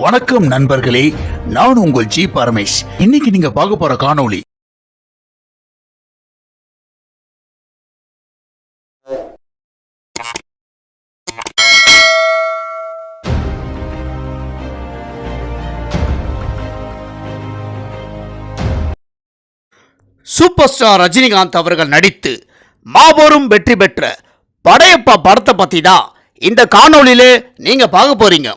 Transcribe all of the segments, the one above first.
வணக்கம் நண்பர்களே, நான் உங்கள் ஜி பரமேஷ். இன்னைக்கு நீங்க பார்க்க போற காணொளி சூப்பர் ஸ்டார் ரஜினிகாந்த் அவர்கள் நடித்து மாபெரும் வெற்றி பெற்ற படையப்பா படத்தை பத்தி தான் இந்த காணொளியில நீங்க பார்க்க போறீங்க.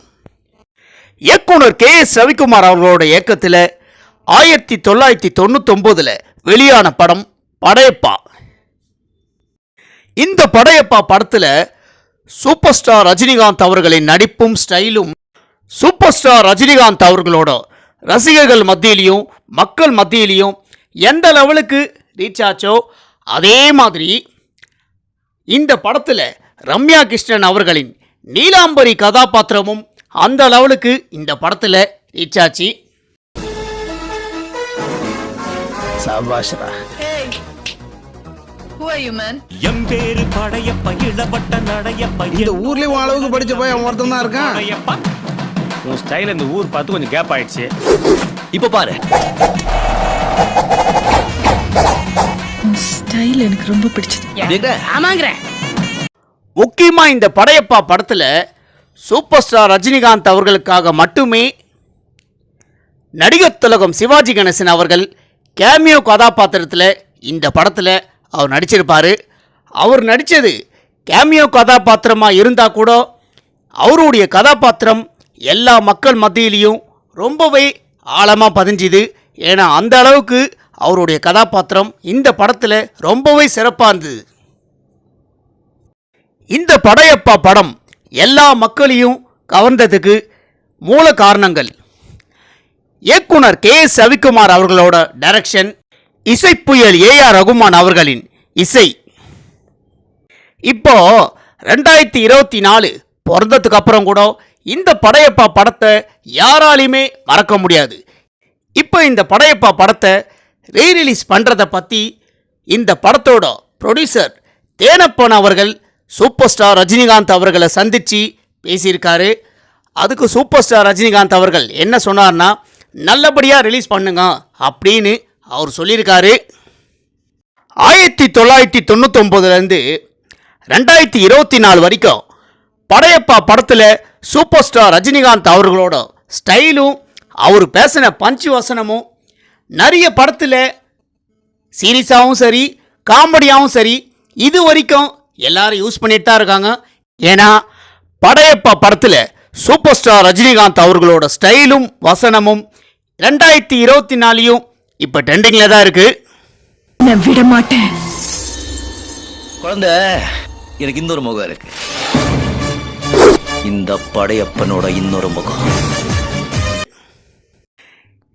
இயக்குனர் கே.எஸ். ரவிக்குமார் அவர்களோட இயக்கத்தில் 1999 வெளியான படம் படையப்பா. இந்த படையப்பா படத்தில் சூப்பர் ஸ்டார் ரஜினிகாந்த் அவர்களின் நடிப்பும் ஸ்டைலும் சூப்பர் ஸ்டார் ரஜினிகாந்த் அவர்களோட ரசிகர்கள் மத்தியிலையும் மக்கள் மத்தியிலையும் எந்த லெவலுக்கு ரீச் ஆச்சோ அதே மாதிரி இந்த படத்தில் ரம்யா கிருஷ்ணன் அவர்களின் நீலாம்பரி கதாபாத்திரமும் அந்த லெவலுக்கு இந்த படத்தில் ரீச் ஆச்சு. இந்த ஊர்லயும் அளவுக்கு படிச்ச போய் அவன் ஒருத்தன் தான் இருக்கான். உன் ஸ்டைல் இந்த ஊர் பார்த்து கொஞ்சம் கேப் ஆயிடுச்சு. இப்ப பாரு, ஸ்டைல் எனக்கு ரொம்ப பிடிச்சது. ஆமாங்கறேன். முக்கியமா இந்த படையப்பா படத்தில் சூப்பர் ஸ்டார் ரஜினிகாந்த் அவர்களுக்காக மட்டுமே நடிகர் திலகம் சிவாஜி கணேசன் அவர்கள் கேமியோ கதாபாத்திரத்தில் இந்த படத்தில் அவர் நடிச்சிருப்பார். அவர் நடித்தது கேமியோ கதாபாத்திரமாக இருந்தால் கூட அவருடைய கதாபாத்திரம் எல்லா மக்கள் மத்தியிலையும் ரொம்பவே ஆழமாக பதிஞ்சுது. ஏன்னா அந்த அளவுக்கு அவருடைய கதாபாத்திரம் இந்த படத்தில் ரொம்பவே சிறப்பாக இருந்தது. இந்த படையப்பா படம் எல்லா மக்களையும் கவர்ந்ததுக்கு மூல காரணங்கள் இயக்குனர் கே.எஸ். ரவிக்குமார் அவர்களோட டைரக்ஷன், இசைப்புயல் ஏ.ஆர். ரகுமான் அவர்களின் இசை. இப்போ 2024 பிறந்ததுக்கு அப்புறம் கூட இந்த படையப்பா படத்தை யாராலையுமே மறக்க முடியாது. இப்போ இந்த படையப்பா படத்தை ரீரிலீஸ் பண்ணுறதை பற்றி இந்த படத்தோட ப்ரொடியூசர் தேனப்பன் அவர்கள் சூப்பர் ஸ்டார் ரஜினிகாந்த் அவர்களை சந்தித்து பேசியிருக்காரு. அதுக்கு சூப்பர் ஸ்டார் ரஜினிகாந்த் அவர்கள் என்ன சொன்னார்னா, நல்லபடியாக ரிலீஸ் பண்ணுங்க அப்படின்னு அவர் சொல்லியிருக்காரு. 1999 2024 வரைக்கும் படையப்பா படத்தில் சூப்பர் ஸ்டார் ரஜினிகாந்த் அவர்களோட ஸ்டைலும் அவர் பேசின பஞ்சு வசனமும் நிறைய படத்தில் சீரியஸாகவும் சரி காமெடியாகவும் சரி இது வரைக்கும் எல்லாரும் யூஸ் பண்ணிட்டு தான் இருக்காங்க. ஏன்னா படையப்பா படத்தில் சூப்பர் ஸ்டார் ரஜினிகாந்த் அவர்களோட ஸ்டைலும் வசனமும் 2024 இப்போ ட்ரெண்டிங்கில் தான் இருக்கு. நான் விட மாட்டேன். குழந்தை, எனக்கு இன்னொரு முகம் இருக்கு. இந்த படையப்பனோட இன்னொரு முகம்.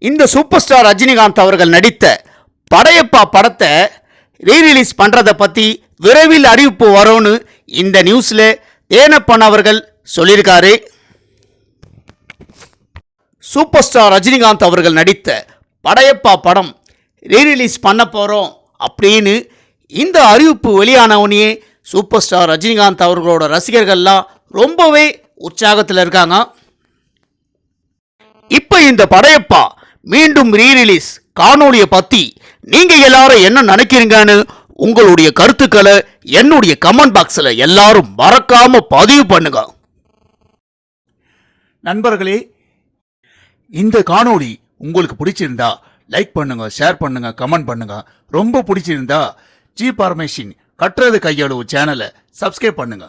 இந்த சூப்பர் ஸ்டார் ரஜினிகாந்த் அவர்கள் நடித்த படையப்பா படத்தை ரீரிலீஸ் பண்ணுறதை பற்றி விரைவில் அறிவிப்பு வரும்னு இந்த நியூஸில் தேனப்பன் அவர்கள் சொல்லியிருக்காரு. சூப்பர் ஸ்டார் ரஜினிகாந்த் அவர்கள் நடித்த படையப்பா படம் ரீரிலீஸ் பண்ண போகிறோம் அப்படின்னு இந்த அறிவிப்பு வெளியானவனையே சூப்பர் ஸ்டார் ரஜினிகாந்த் அவர்களோட ரசிகர்கள்லாம் ரொம்பவே உற்சாகத்தில் இருக்காங்க. இப்போ இந்த படையப்பா மீண்டும் ரீரிலீஸ் காணொளியை பற்றி நீங்கள் எல்லாரும் என்ன நினைக்கிறீங்கன்னு உங்களுடைய கருத்துக்களை என்னுடைய கமெண்ட் பாக்ஸில் எல்லாரும் மறக்காம பதிவு பண்ணுங்க. நண்பர்களே, இந்த காணொளி உங்களுக்கு பிடிச்சிருந்தா லைக் பண்ணுங்க, ஷேர் பண்ணுங்க, கமெண்ட் பண்ணுங்க. ரொம்ப பிடிச்சிருந்தா ஜி பரமேஷின் கற்றது கையளவு சேனலை சப்ஸ்கிரைப் பண்ணுங்க.